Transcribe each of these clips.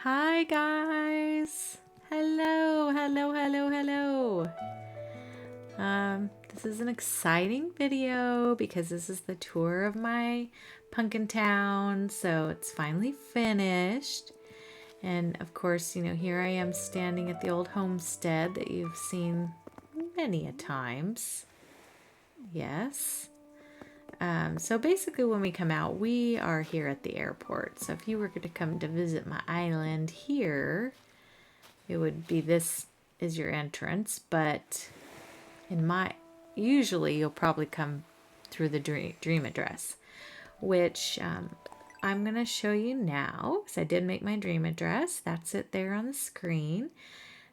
Hi guys. Hello. This is an exciting video because this is the tour of my Punkintown, so it's finally finished. And of course, here I am standing at the old homestead that you've seen many a times. Yes. So basically when we come out, we are here at the airport. So if you were to come to visit my island here, it would be this is your entrance. But usually you'll probably come through the dream address, which I'm going to show you now. So I did make my dream address. That's it there on the screen.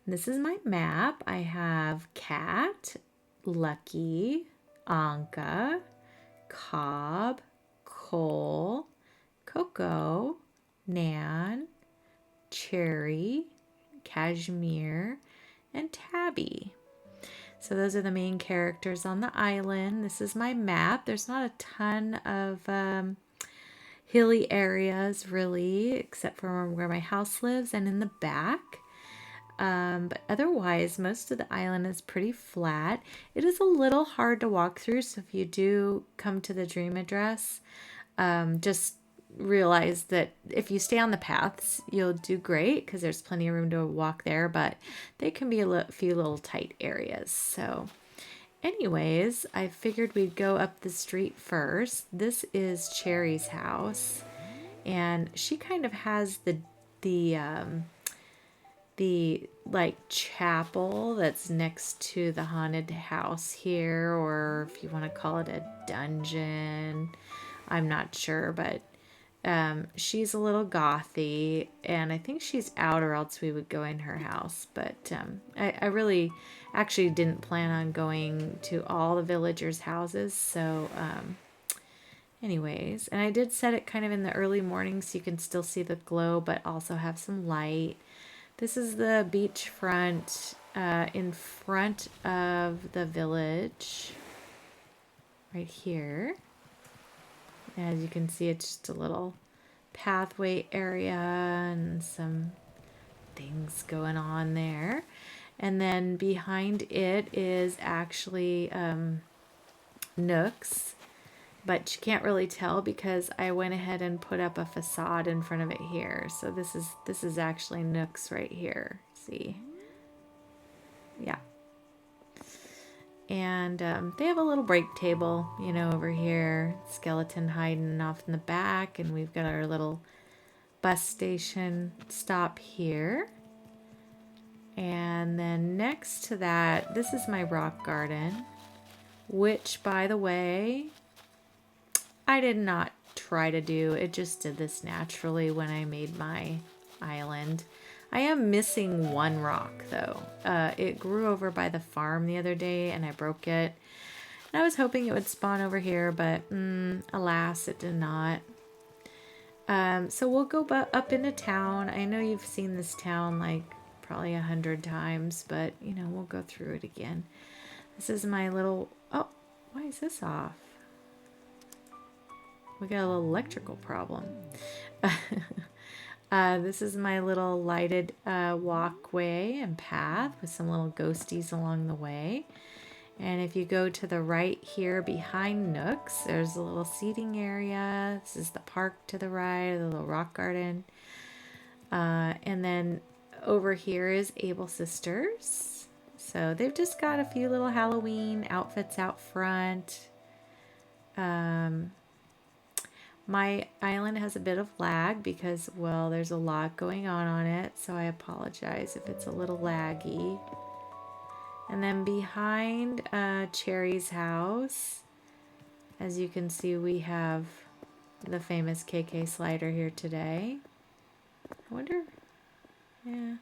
And this is my map. I have Katt, Lucky, Ankha, Cobbs, Cole, Coco, Nan, Cherry, Cashmere, and Tabby. So those are the main characters on the island. This is my map. There's not a ton of hilly areas really, except for where my house lives and in the back. But otherwise, most of the island is pretty flat. It is a little hard to walk through, so if you do come to the dream address, just realize that if you stay on the paths, you'll do great because there's plenty of room to walk there, but they can be a few little tight areas. So anyways, I figured we'd go up the street first. This is Cherry's house, and she kind of has the like chapel that's next to the haunted house here, or if you want to call it a dungeon, I'm not sure, but she's a little gothy, and I think she's out, or else we would go in her house. But I really actually didn't plan on going to all the villagers' houses, so anyways, and I did set it kind of in the early morning so you can still see the glow but also have some light. This is the beachfront in front of the village right here. As you can see, it's just a little pathway area and some things going on there. And then behind it is actually Nook's, but you can't really tell because I went ahead and put up a facade in front of it here. So this is actually Nook's right here. See? Yeah. And they have a little break table, over here. Skeleton hiding off in the back, and we've got our little bus station stop here. And then next to that, this is my rock garden, which, by the way, I did not try to do. It just did this naturally when I made my island. I am missing one rock though. It grew over by the farm the other day and I broke it. And I was hoping it would spawn over here, but alas, it did not. So we'll go up into town. I know you've seen this town like probably 100 times, but we'll go through it again. This is my little, oh, why is this off? We got a little electrical problem. This is my little lighted walkway and path with some little ghosties along the way. And if you go to the right here behind Nook's, there's a little seating area. This is the park to the right, the little rock garden. And then over here is Able Sisters. So they've just got a few little Halloween outfits out front. My island has a bit of lag because, well, there's a lot going on it, so I apologize if it's a little laggy. And then behind Cherry's house, as you can see, we have the famous KK slider here today. I wonder, yeah,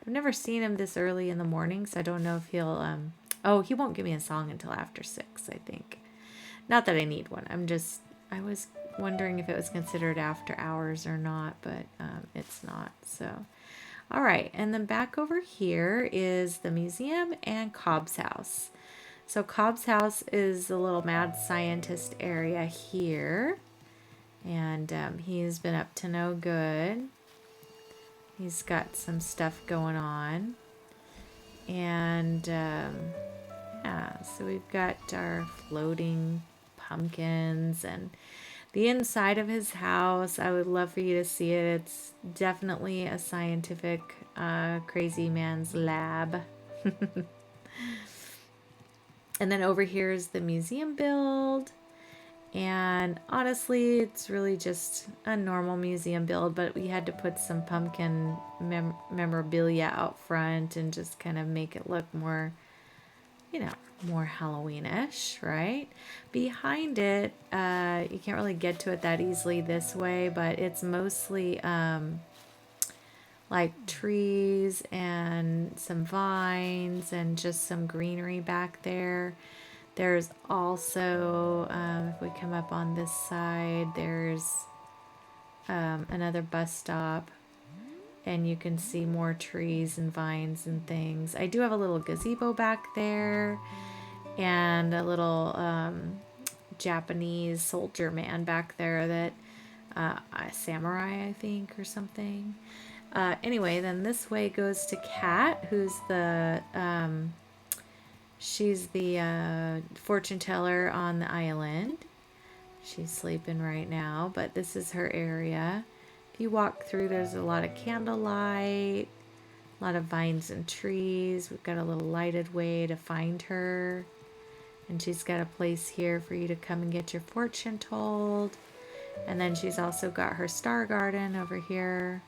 I've never seen him this early in the morning, so I don't know if he'll, oh, he won't give me a song until after 6, I think. Not that I need one, I was wondering if it was considered after hours or not, but it's not. So, all right, and then back over here is the museum and Cobb's house. So Cobb's house is the little mad scientist area here, and he's been up to no good. He's got some stuff going on. And yeah, so we've got our floating pumpkins and the inside of his house. I would love for you to see it. It's definitely a scientific crazy man's lab. And then over here is the museum build. And honestly, it's really just a normal museum build, but we had to put some pumpkin memorabilia out front and just kind of make it look more, you know, more Halloweenish, right? Behind it, you can't really get to it that easily this way, but it's mostly like trees and some vines and just some greenery back there. There's also, if we come up on this side, there's another bus stop, and you can see more trees and vines and things. I do have a little gazebo back there, and a little Japanese soldier man back there that, a samurai, I think, or something. Anyway, then this way goes to Katt, who's the, she's the fortune teller on the island. She's sleeping right now, but this is her area. If you walk through, there's a lot of candlelight, a lot of vines and trees. We've got a little lighted way to find her. And she's got a place here for you to come and get your fortune told. And then she's also got her star garden over here.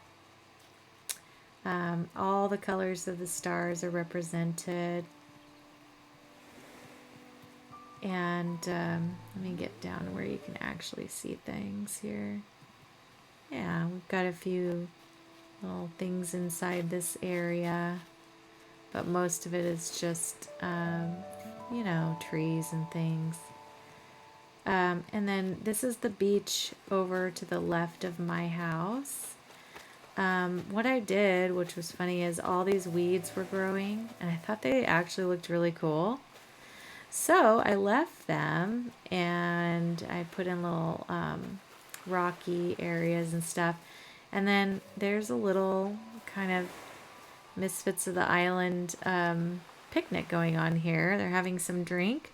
All the colors of the stars are represented. And let me get down where you can actually see things here. Yeah, we've got a few little things inside this area, but most of it is just, you know, trees and things. And then this is the beach over to the left of my house. What I did, which was funny, is all these weeds were growing, and I thought they actually looked really cool. So I left them, and I put in little rocky areas and stuff. And then there's a little kind of Misfits of the Island picnic going on here. They're having some drink.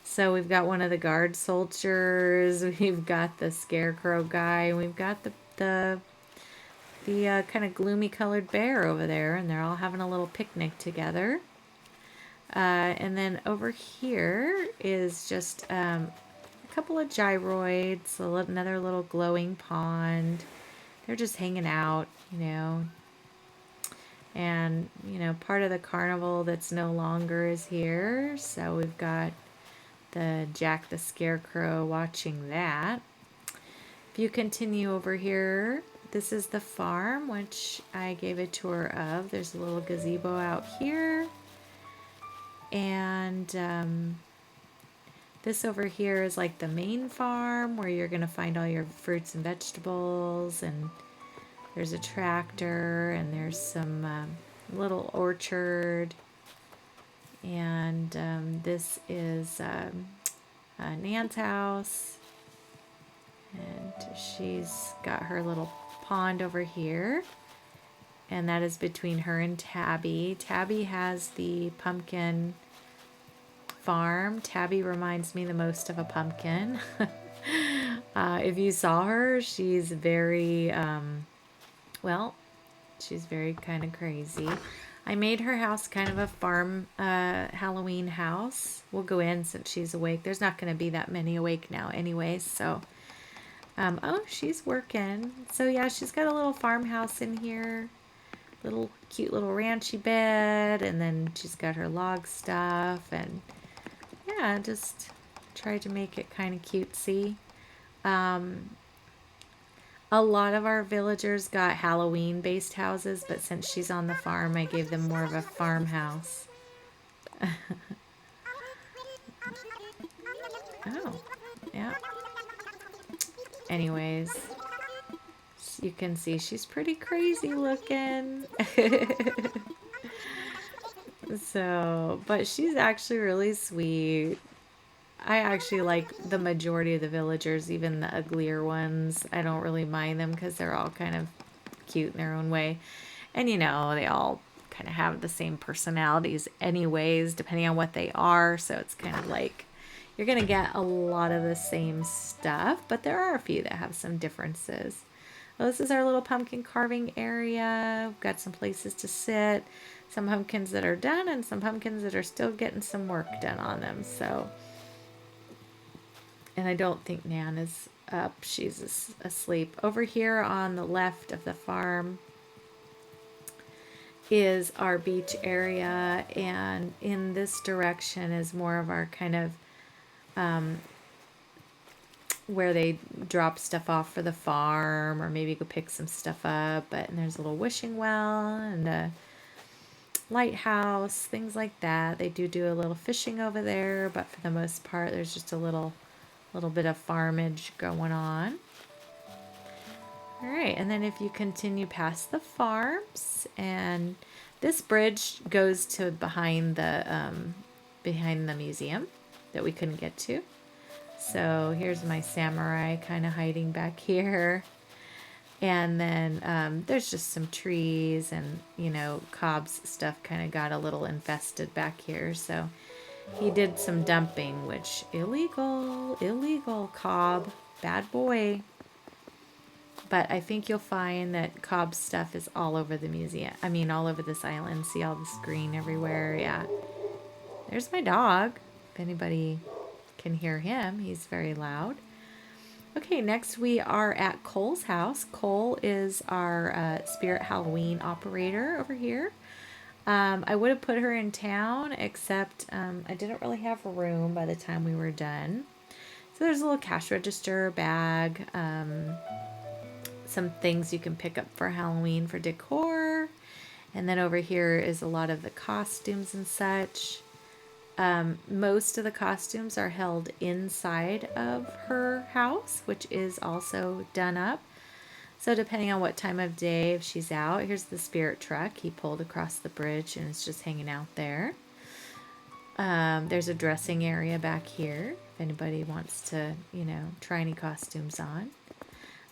So we've got one of the guard soldiers, we've got the scarecrow guy, and we've got the kind of gloomy colored bear over there, and they're all having a little picnic together. And then over here is just a couple of gyroids, another little glowing pond. They're just hanging out, you know. And, you know, part of the carnival that's no longer is here. So we've got the Jack the Scarecrow watching that. If you continue over here, this is the farm, which I gave a tour of. There's a little gazebo out here. And this over here is like the main farm where you're going to find all your fruits and vegetables. And there's a tractor, and there's some little orchard. And this is Nan's house. And she's got her little pond over here. And that is between her and Tabby. Tabby has the pumpkin farm. Tabby reminds me the most of a pumpkin. If you saw her, she's very, well, she's very kind of crazy. I made her house kind of a farm Halloween house. We'll go in since she's awake. There's not going to be that many awake now anyway, so. Oh, she's working. So yeah, she's got a little farmhouse in here. Little cute little ranchy bed, and then she's got her log stuff, and yeah, just tried to make it kind of cutesy. A lot of our villagers got Halloween based houses, but since she's on the farm, I gave them more of a farmhouse. Oh, yeah. Anyways, you can see she's pretty crazy looking. So, but she's actually really sweet. I actually like the majority of the villagers, even the uglier ones. I don't really mind them because they're all kind of cute in their own way. And you know, they all kind of have the same personalities anyways, depending on what they are. So it's kind of like you're going to get a lot of the same stuff, but there are a few that have some differences. Well, this is our little pumpkin carving area. We've got some places to sit, some pumpkins that are done and some pumpkins that are still getting some work done on them. So, and I don't think Nan is up. She's asleep. Over here on the left of the farm is our beach area, and in this direction is more of our kind of where they drop stuff off for the farm, or maybe go pick some stuff up. And there's a little wishing well and a lighthouse, things like that. They do a little fishing over there, but for the most part there's just a little bit of farmage going on. All right, and then if you continue past the farms, and this bridge goes to behind the museum that we couldn't get to. So here's my samurai kind of hiding back here. And then there's just some trees, and, you know, Cobbs' stuff kind of got a little infested back here. So he did some dumping, which illegal, Cobb, bad boy. But I think you'll find that Cobb's stuff is all over the museum. I mean, all over this island. See all this green everywhere? Yeah. There's my dog. If anybody can hear him, he's very loud. Okay, next we are at Cole's house. Cole is our Spirit Halloween operator over here. I would have put her in town, except I didn't really have room by the time we were done. So there's a little cash register, bag, some things you can pick up for Halloween for decor. And then over here is a lot of the costumes and such. Most of the costumes are held inside of her house, which is also done up. So depending on what time of day, if she's out, here's the spirit truck. He pulled across the bridge and it's just hanging out there. There's a dressing area back here if anybody wants to, you know, try any costumes on.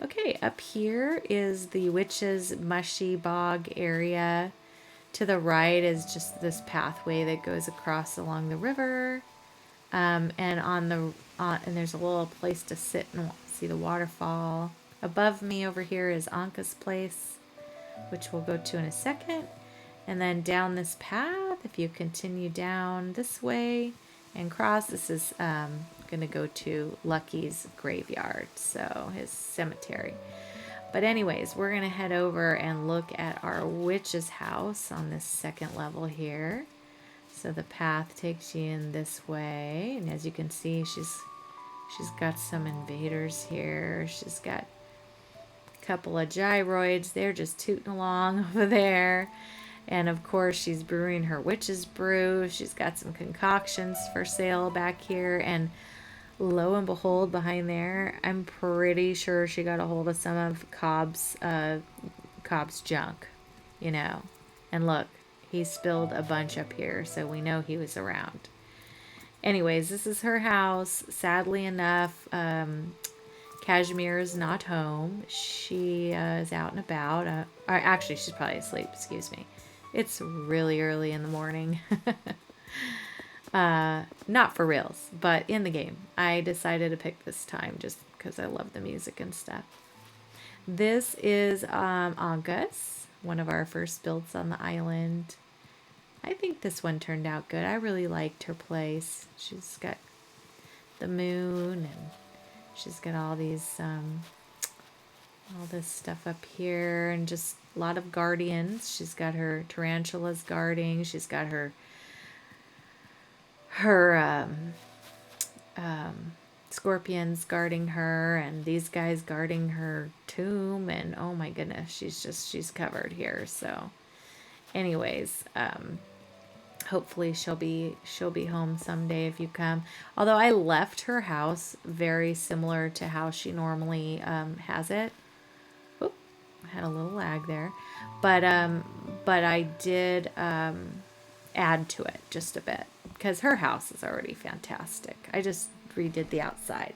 Okay, up here is the witch's mushy bog area. To the right is just this pathway that goes across along the river. And there's a little place to sit and see the waterfall. Above me over here is Ankha's place, which we'll go to in a second. And then down this path, if you continue down this way and cross, this is going to go to Lucky's graveyard, so his cemetery. But anyways, we're going to head over and look at our witch's house on this second level here. So the path takes you in this way. And as you can see, she's got some invaders here. She's got a couple of gyroids. They're just tooting along over there. And of course, she's brewing her witch's brew. She's got some concoctions for sale back here. And lo and behold, behind there, I'm pretty sure she got a hold of some of Cobb's junk, you know. And look, he spilled a bunch up here, so we know he was around. Anyways, this is her house. Sadly enough, Cashmere is not home. She is out and about. Or actually, she's probably asleep, excuse me. It's really early in the morning. Not for reals, but in the game. I decided to pick this time just because I love the music and stuff. This is Ankha's, one of our first builds on the island. I think this one turned out good. I really liked her place. She's got the moon, and she's got all these all this stuff up here, and just a lot of guardians. She's got her tarantulas guarding. She's got her scorpions guarding her, and these guys guarding her tomb, and oh my goodness, she's covered here. So anyways, hopefully she'll be home someday if you come. Although I left her house very similar to how she normally has it. Oop, I had a little lag there, but I did add to it just a bit, because her house is already fantastic. I just redid the outside.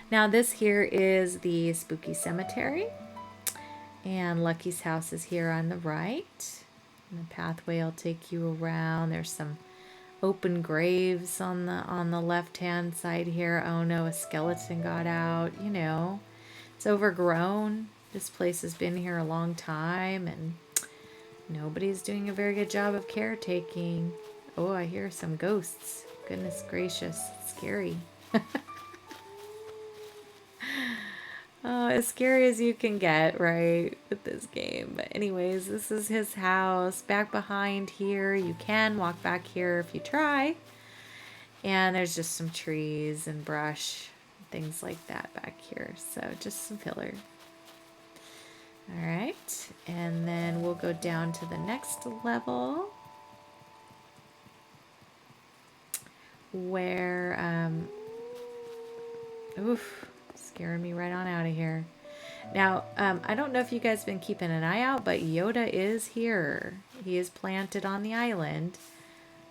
Now this here is the spooky cemetery, And Lucky's house is here on the right. And the pathway will take you around. There's some open graves on the left-hand side here. Oh no, a skeleton got out. You know, it's overgrown. This place has been here a long time, and nobody's doing a very good job of caretaking. Oh, I hear some ghosts. Goodness gracious, it's scary. Oh, as scary as you can get, right, with this game. But anyways, this is his house. Back behind here, you can walk back here if you try. And there's just some trees and brush, things like that back here. So just some filler. All right, and then we'll go down to the next level where, oof, scaring me right on out of here. Now, I don't know if you guys have been keeping an eye out, but Yoda is here. He is planted on the island.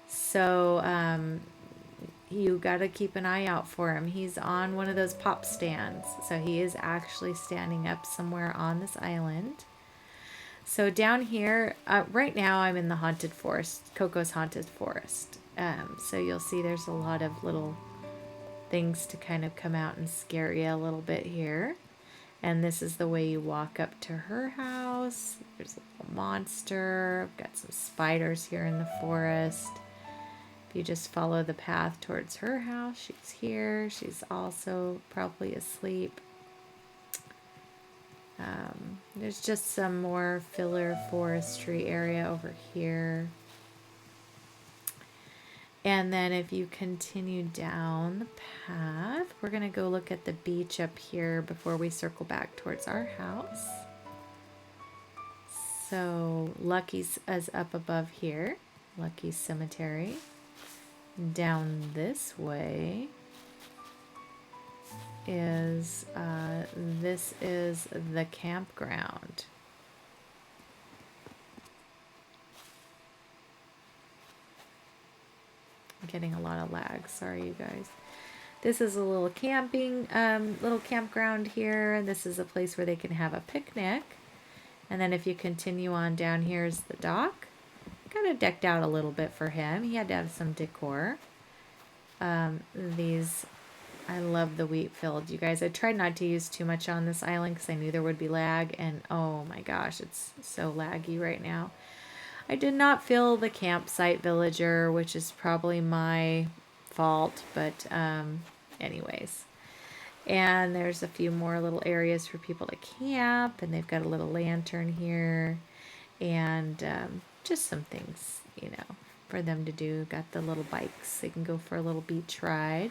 So, you got to keep an eye out for him. He's on one of those pop stands. So he is actually standing up somewhere on this island. So down here, right now I'm in the haunted forest, Coco's haunted forest. So you'll see there's a lot of little things to kind of come out and scare you a little bit here. And this is the way you walk up to her house. There's a little monster. I've got some spiders here in the forest. If you just follow the path towards her house, she's here. She's also probably asleep. There's just some more filler forestry area over here. And then if you continue down the path, we're going to go look at the beach up here before we circle back towards our house. So Lucky's is up above here. Lucky's cemetery. Down this way is, this is the campground. I'm getting a lot of lag. Sorry, you guys. This is a little little campground here, and this is a place where they can have a picnic. And then if you continue on down here is the dock. Kind of decked out a little bit for him. He had to have some decor. I love the wheat field, you guys. I tried not to use too much on this island because I knew there would be lag, and oh my gosh, it's so laggy right now. I did not fill the campsite villager, which is probably my fault, but anyways. And there's a few more little areas for people to camp, and they've got a little lantern here, and just some things, you know, for them to do. Got the little bikes. They can go for a little beach ride.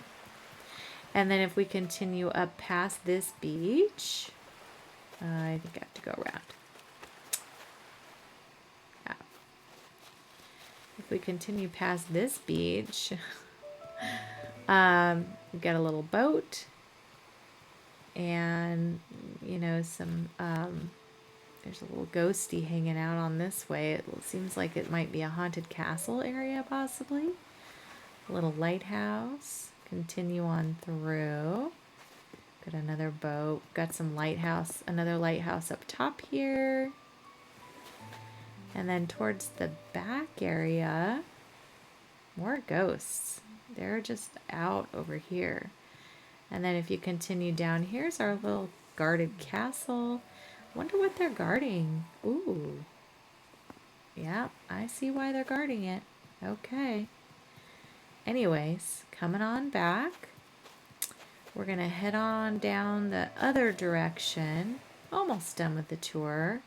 And then if we continue up past this beach, I think I have to go around. Yeah. If we continue past this beach, we've got a little boat and, you know, some, there's a little ghosty hanging out on this way. It seems like it might be a haunted castle area, possibly. A little lighthouse. Continue on through. Got another boat. Got some lighthouse, another lighthouse up top here. And then towards the back area, more ghosts. They're just out over here. And then if you continue down, here's our little guarded castle. Wonder what they're guarding. Ooh. Yeah, I see why they're guarding it. Okay. Anyways, coming on back. We're going to head on down the other direction. Almost done with the tour.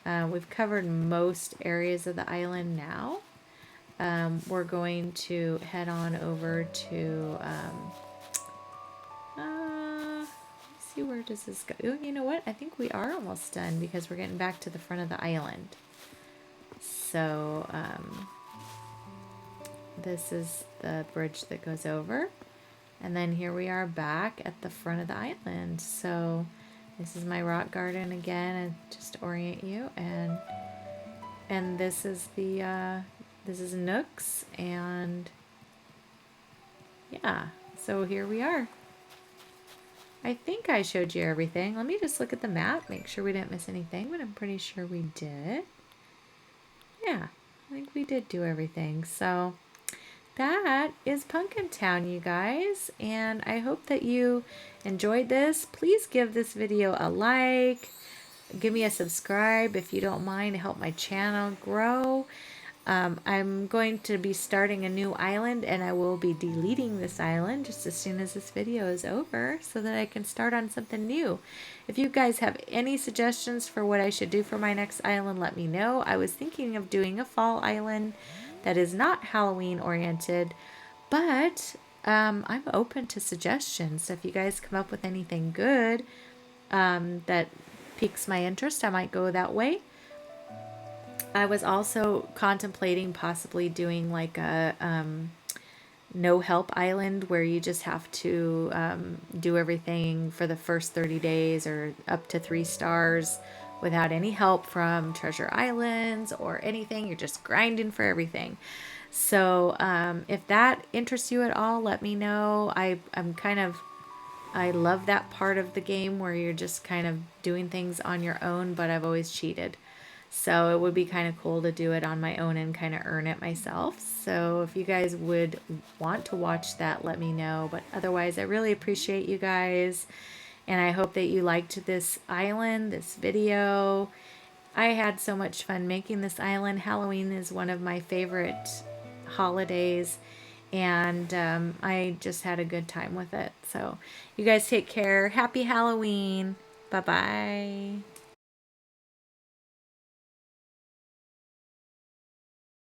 We've covered most areas of the island now. We're going to head on over to... let's see, where does this go? Oh, you know what? I think we are almost done because we're getting back to the front of the island. So, this is the bridge that goes over. And then here we are back at the front of the island. So this is my rock garden again, and just to orient you. And this is the this is Nook's, and yeah. So here we are. I think I showed you everything. Let me just look at the map, make sure we didn't miss anything, but I'm pretty sure we did. Yeah, I think we did do everything. So that is Punkintown, you guys, and I hope that you enjoyed this. Please give this video a like, give me a subscribe if you don't mind to help my channel grow. I'm going to be starting a new island, and I will be deleting this island just as soon as this video is over so that I can start on something new. If you guys have any suggestions for what I should do for my next island, let me know. I was thinking of doing a fall island that is not Halloween oriented, but I'm open to suggestions. So if you guys come up with anything good that piques my interest, I might go that way. I was also contemplating possibly doing like a no help island where you just have to do everything for the first 30 days or up to 3 stars without any help from Treasure Islands or anything. You're just grinding for everything. So if that interests you at all, let me know. I love that part of the game where you're just kind of doing things on your own, but I've always cheated. So it would be kind of cool to do it on my own and kind of earn it myself. So if you guys would want to watch that, let me know. But otherwise, I really appreciate you guys. And I hope that you liked this island, this video. I had so much fun making this island. Halloween is one of my favorite holidays. And I just had a good time with it. So you guys take care. Happy Halloween. Bye-bye.